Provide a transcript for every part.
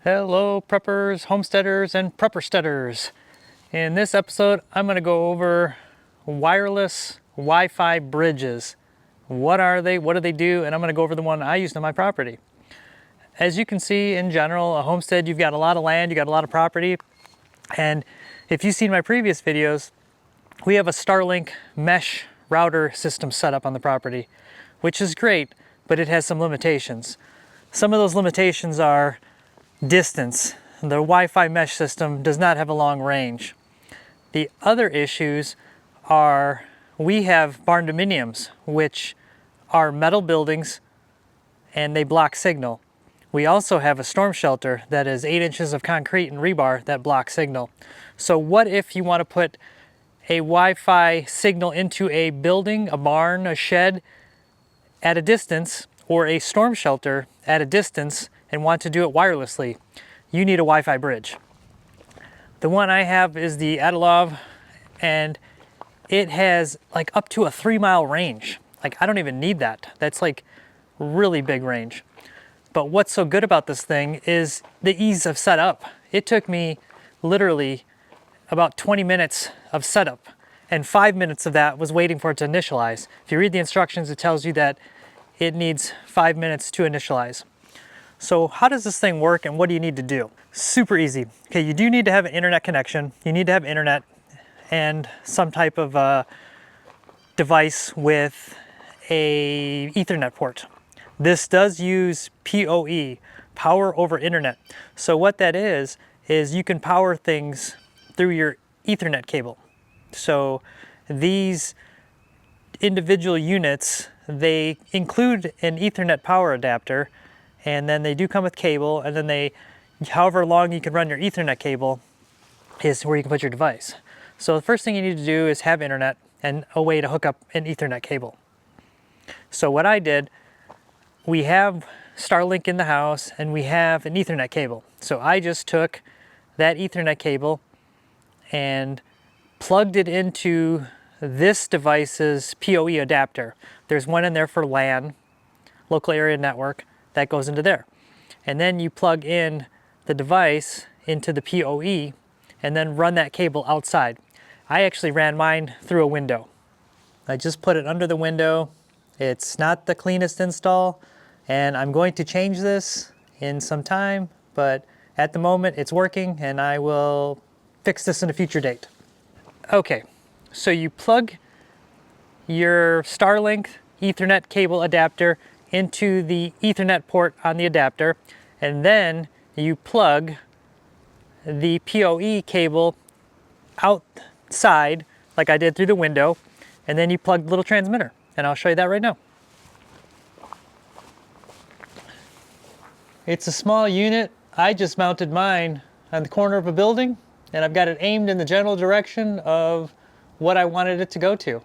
Hello preppers, homesteaders, and preppersteaders. In this episode, I'm going to go over wireless Wi-Fi bridges. What are they? What do they do? And I'm going to go over the one I use on my property. As you can see, in general, a homestead, you've got a lot of land, you got a lot of property. And if you've seen my previous videos, we have a Starlink mesh router system set up on the property, which is great, but it has some limitations. Some of those limitations are distance. The Wi-Fi mesh system does not have a long range. The other issues are we have barn dominiums, which are metal buildings and they block signal. We also have a storm shelter that is 8 inches of concrete and rebar that blocks signal. So what if you want to put a Wi-Fi signal into a building, a barn, a shed at a distance, or a storm shelter at a distance and want to do it wirelessly? You need a Wi-Fi bridge. The one I have is the Adalov, and it has like up to a 3-mile range. Like, I don't even need that. That's like really big range. But what's so good about this thing is the ease of setup. It took me literally about 20 minutes of setup, and 5 minutes of that was waiting for it to initialize. If you read the instructions, it tells you that it needs 5 minutes to initialize. So how does this thing work and what do you need to do? Super easy. Okay, you do need to have an internet connection. You need to have internet and some type of device with a Ethernet port. This does use PoE, power over internet. So what that is you can power things through your Ethernet cable. So these individual units, they include an Ethernet power adapter, and then they do come with cable, and then however long you can run your Ethernet cable is where you can put your device. So the first thing you need to do is have internet and a way to hook up an Ethernet cable. So what I did, we have Starlink in the house and we have an Ethernet cable. So I just took that Ethernet cable and plugged it into this device's PoE adapter. There's one in there for LAN, local area network, that goes into there. And then you plug in the device into the PoE and then run that cable outside. I actually ran mine through a window. I just put it under the window. It's not the cleanest install, and I'm going to change this in some time, but at the moment it's working and I will fix this in a future date. Okay, so you plug your Starlink Ethernet cable adapter into the Ethernet port on the adapter, and then you plug the PoE cable outside like I did through the window, and then you plug the little transmitter, and I'll show you that right now. It's a small unit. I just mounted mine on the corner of a building, and I've got it aimed in the general direction of what I wanted it to go to.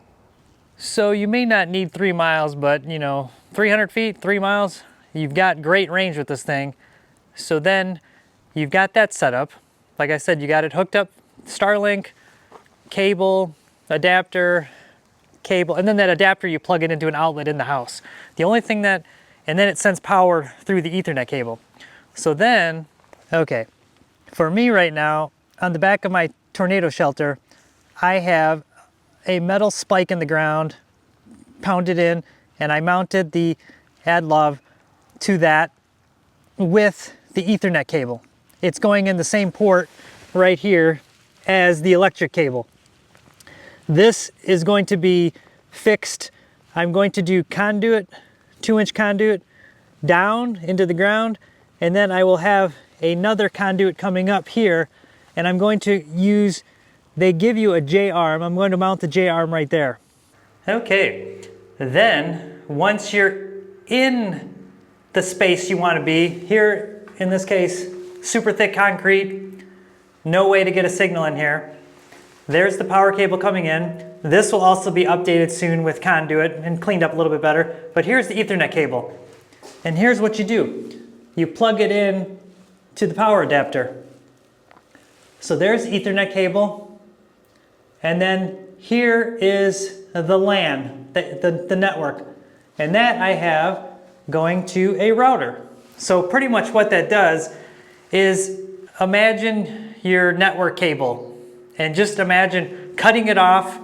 So you may not need 3 miles, but 300 feet, 3 miles, you've got great range with this thing. So then you've got that set up. Like I said, you got it hooked up, Starlink, cable, adapter, cable, and then that adapter you plug it into an outlet in the house. The only thing and then it sends power through the Ethernet cable. So then, okay, for me right now, on the back of my tornado shelter, I have a metal spike in the ground, pounded in, and I mounted the Adalov to that with the Ethernet cable. It's going in the same port right here as the electric cable. This is going to be fixed. I'm going to do conduit, 2-inch conduit down into the ground, and then I will have another conduit coming up here, and I'm going to use, they give you a J-arm. I'm going to mount the J-arm right there. Okay, then once you're in the space you want to be, here in this case, super thick concrete, no way to get a signal in here. There's the power cable coming in. This will also be updated soon with conduit and cleaned up a little bit better, but here's the Ethernet cable. And here's what you do. You plug it in to the power adapter. So there's Ethernet cable, and then here is the LAN, the network, and that I have going to a router. So pretty much what that does is imagine your network cable and just imagine cutting it off,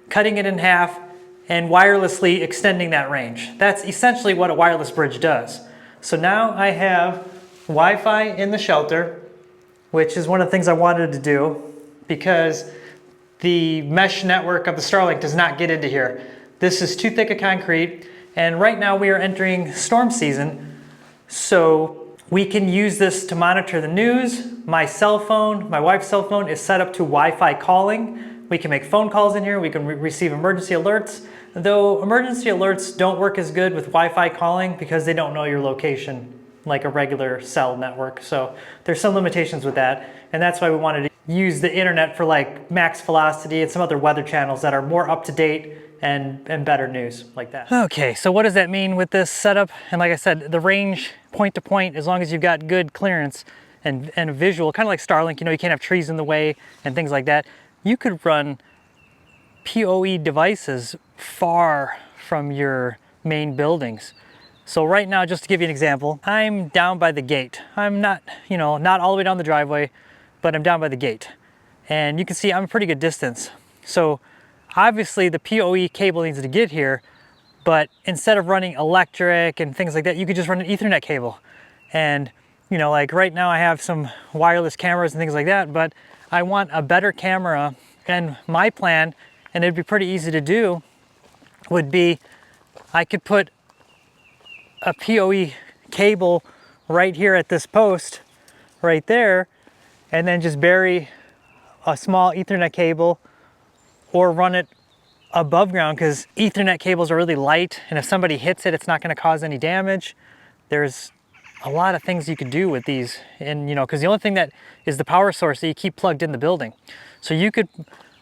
cutting it in half, and wirelessly extending that range. That's essentially what a wireless bridge does. So now I have Wi-Fi in the shelter, which is one of the things I wanted to do because the mesh network of the Starlink does not get into here. This is too thick a concrete, and right now we are entering storm season, so we can use this to monitor the news. My cell phone, my wife's cell phone, is set up to Wi-Fi calling. We can make phone calls in here, we can receive emergency alerts, though emergency alerts don't work as good with Wi-Fi calling because they don't know your location like a regular cell network. So there's some limitations with that, and that's why we wanted to use the internet for like max velocity and some other weather channels that are more up to date and better news like that. Okay, so what does that mean with this setup? And like I said, the range point to point, as long as you've got good clearance and a visual, kind of like Starlink, you know, you can't have trees in the way and things like that. You could run PoE devices far from your main buildings. So right now, just to give you an example, I'm down by the gate. I'm not, you know, not all the way down the driveway, but I'm down by the gate. And you can see I'm a pretty good distance. So obviously the PoE cable needs to get here, but instead of running electric and things like that, you could just run an Ethernet cable. And, you know, like right now I have some wireless cameras and things like that, but I want a better camera. And my plan, and it'd be pretty easy to do, would be I could put a PoE cable right here at this post right there, and then just bury a small Ethernet cable or run it above ground, because Ethernet cables are really light, and if somebody hits it, it's not going to cause any damage. There's a lot of things you could do with these, and you know, because the only thing that is the power source that you keep plugged in the building. So you could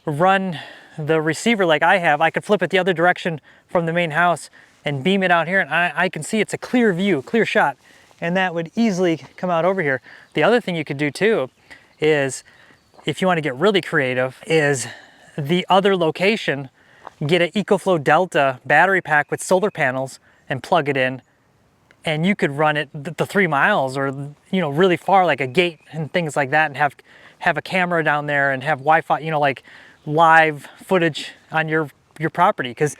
run the receiver like I have. I could flip it the other direction from the main house and beam it out here, and I can see it's a clear view, clear shot, and that would easily come out over here. The other thing you could do too is, if you want to get really creative, is the other location, get an EcoFlow Delta battery pack with solar panels and plug it in, and you could run it the 3 miles or, you know, really far, like a gate and things like that, and have a camera down there and have Wi-Fi, you know, like live footage on your property. Because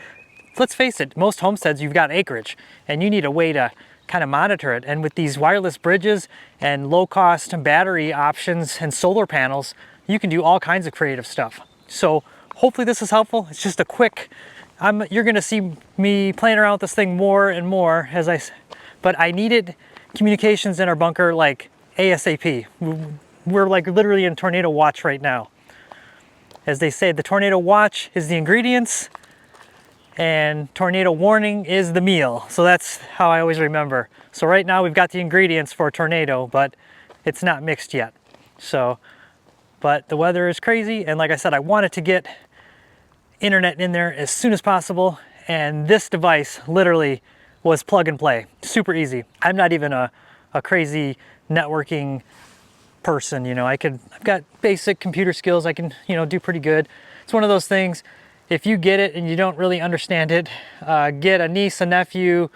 let's face it, most homesteads, you've got acreage and you need a way to kind of monitor it. And with these wireless bridges and low cost battery options and solar panels, you can do all kinds of creative stuff. So hopefully this is helpful. It's just a quick, you're gonna see me playing around with this thing more and more but I needed communications in our bunker like ASAP. We're like literally in tornado watch right now. As they say, the tornado watch is the ingredients and tornado warning is the meal. So that's how I always remember. So right now we've got the ingredients for a tornado, but it's not mixed yet. So, but the weather is crazy. And like I said, I wanted to get internet in there as soon as possible. And this device literally was plug and play, super easy. I'm not even a crazy networking person, you know. I've got basic computer skills. I can, you know, do pretty good. It's one of those things, if you get it and you don't really understand it, get a niece, a nephew,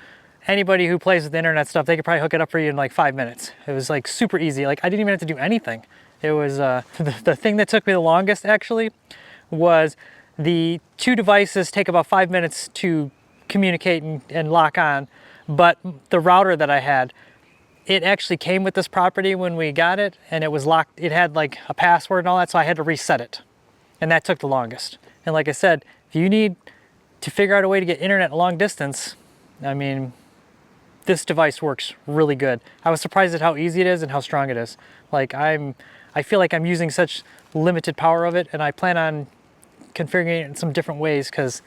anybody who plays with the internet stuff, they could probably hook it up for you in like 5 minutes. It was like super easy. Like I didn't even have to do anything. It was, the thing that took me the longest actually was the two devices take about 5 minutes to communicate and lock on, but the router that I had, it actually came with this property when we got it, and it was locked. It had like a password and all that, so I had to reset it, and that took the longest. And like I said, if you need to figure out a way to get internet long distance, I mean, this device works really good. I was surprised at how easy it is and how strong it is. Like I feel like I'm using such limited power of it, and I plan on configuring it in some different ways because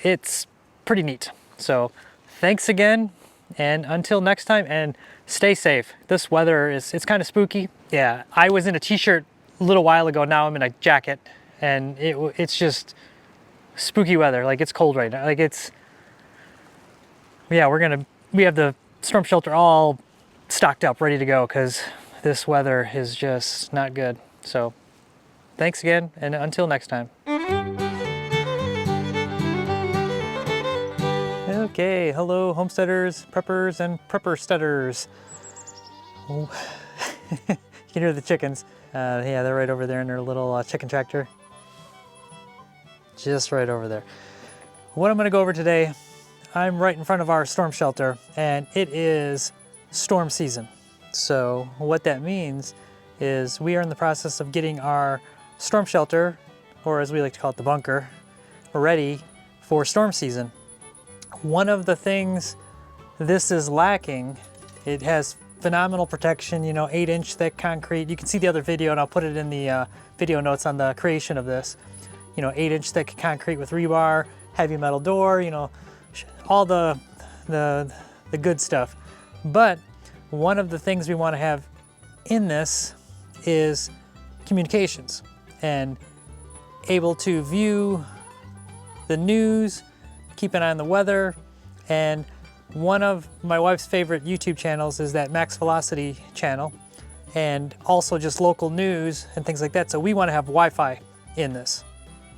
it's pretty neat. So thanks again, and until next time, and stay safe. This weather it's kind of spooky. Yeah, I was in a t-shirt a little while ago, now I'm in a jacket, and it's just spooky weather. Like it's cold right now. Like it's, yeah, we have the storm shelter all stocked up, ready to go, because this weather is just not good. So thanks again, and until next time. Okay, hello homesteaders, preppers, and prepper-steaders. You can hear the chickens. Yeah, they're right over there in their little chicken tractor. Just right over there. What I'm gonna go over today, I'm right in front of our storm shelter and it is storm season. So what that means is we are in the process of getting our storm shelter, or as we like to call it, the bunker, ready for storm season. One of the things this is lacking, it has phenomenal protection, you know, 8-inch thick concrete. You can see the other video and I'll put it in the video notes on the creation of this. You know, 8-inch thick concrete with rebar, heavy metal door, you know, all the good stuff. But one of the things we want to have in this is communications and able to view the news, keep an eye on the weather, and one of my wife's favorite YouTube channels is that Max Velocity channel, and also just local news and things like that. So we want to have Wi-Fi in this.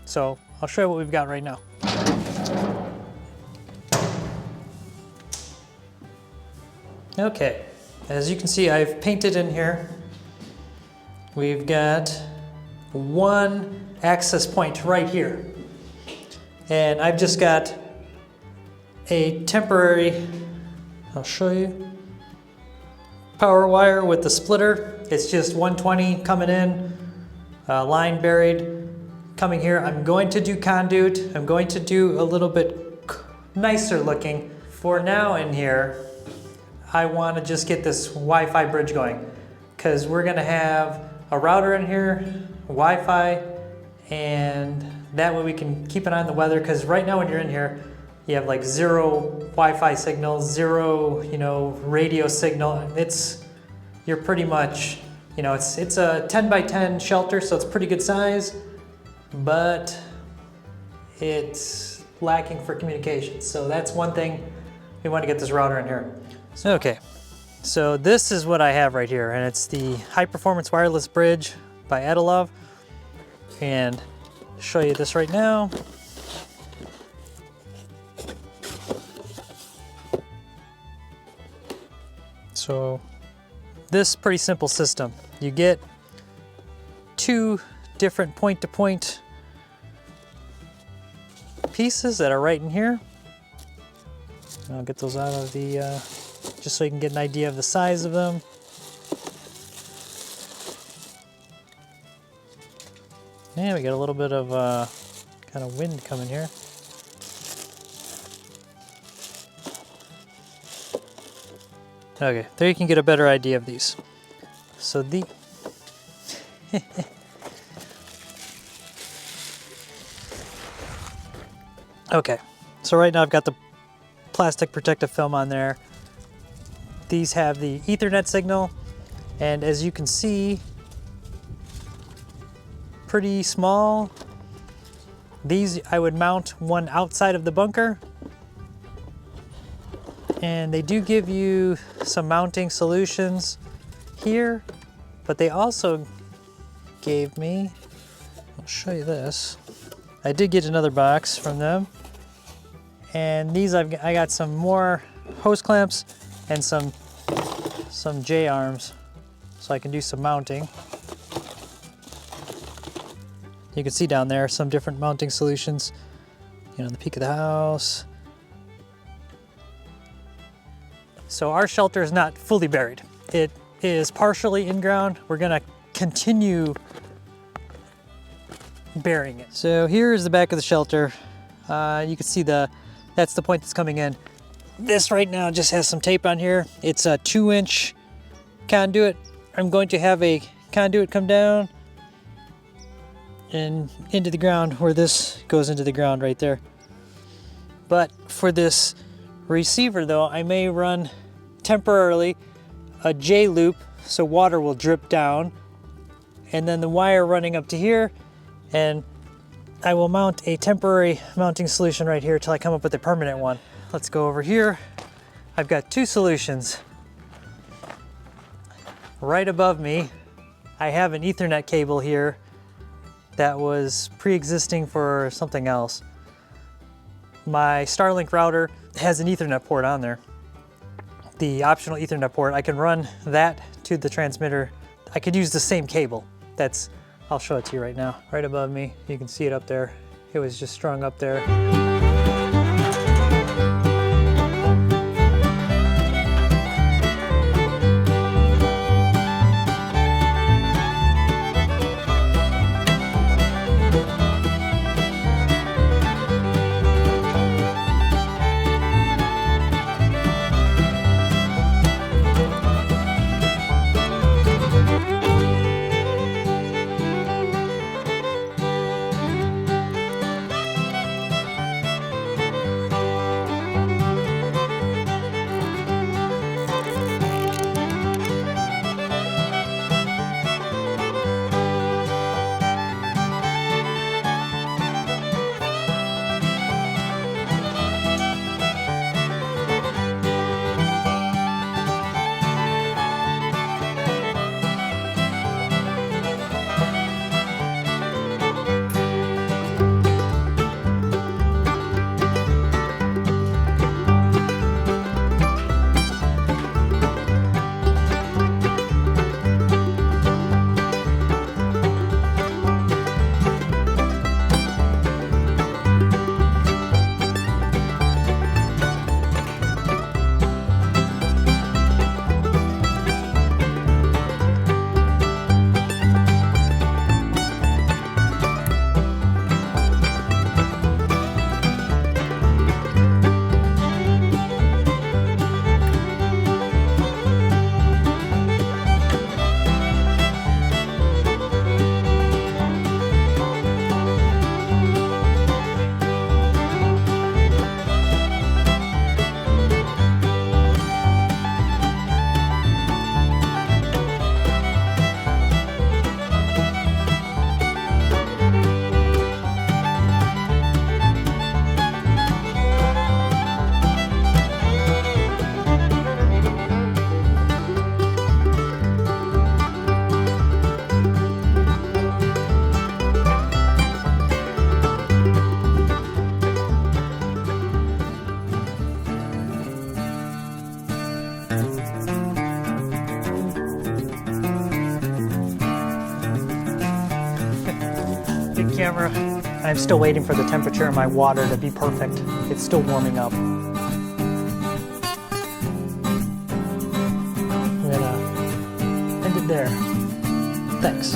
So I'll show you what we've got right now. Okay, as you can see, I've painted in here. We've got one access point right here. And I've just got a temporary, I'll show you, power wire with the splitter. It's just 120 coming in, line buried. Coming here, I'm going to do conduit. I'm going to do a little bit nicer looking. For now in here, I want to just get this Wi-Fi bridge going because we're going to have a router in here, Wi-Fi, and that way we can keep an eye on the weather, because right now when you're in here, you have like 0 Wi-Fi signal, 0, you know, radio signal. You're pretty much, you know, it's a 10 by 10 shelter, so it's pretty good size, but it's lacking for communication. So that's one thing, we want to get this router in here. Okay, so this is what I have right here, and it's the high performance wireless bridge by Adalov. And I'll show you this right now. So this pretty simple system. You get 2 different point-to-point pieces that are right in here. I'll get those out of the, just so you can get an idea of the size of them. Yeah, we got a little bit of kind of wind coming here. Okay, there you can get a better idea of these. So the okay, so right now I've got the plastic protective film on there. These have the Ethernet signal, and as you can see, pretty small. These I would mount one outside of the bunker, and they do give you some mounting solutions here, but they also gave me, I'll show you this. I did get another box from them, and these I got some more hose clamps and some J-arms, so I can do some mounting. You can see down there some different mounting solutions, you know, the peak of the house. So our shelter is not fully buried. It is partially in ground. We're gonna continue burying it. So here's the back of the shelter. You can see that's the point that's coming in. This right now just has some tape on here. It's a 2-inch conduit. I'm going to have a conduit come down and into the ground where this goes into the ground right there. But for this receiver though, I may run temporarily a J loop so water will drip down, and then the wire running up to here, and I will mount a temporary mounting solution right here till I come up with a permanent one. Let's go over here. I've got 2 solutions. Right above me, I have an Ethernet cable here that was pre-existing for something else. My Starlink router has an Ethernet port on there. The optional Ethernet port, I can run that to the transmitter I could use the same cable. I'll show it to you right now. Right above me, you can see it up there. It was just strung up there. Big camera. I'm still waiting for the temperature of my water to be perfect. It's still warming up. I'm gonna end it there. Thanks.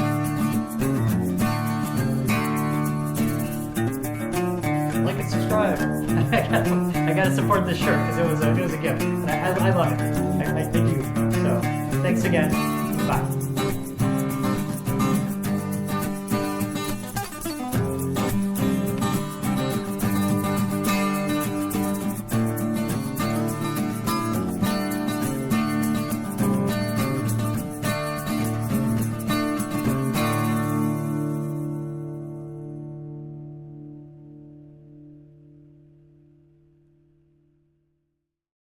Like and subscribe. I gotta support this shirt because it was a gift. And I love it. I thank you. So thanks again. Bye.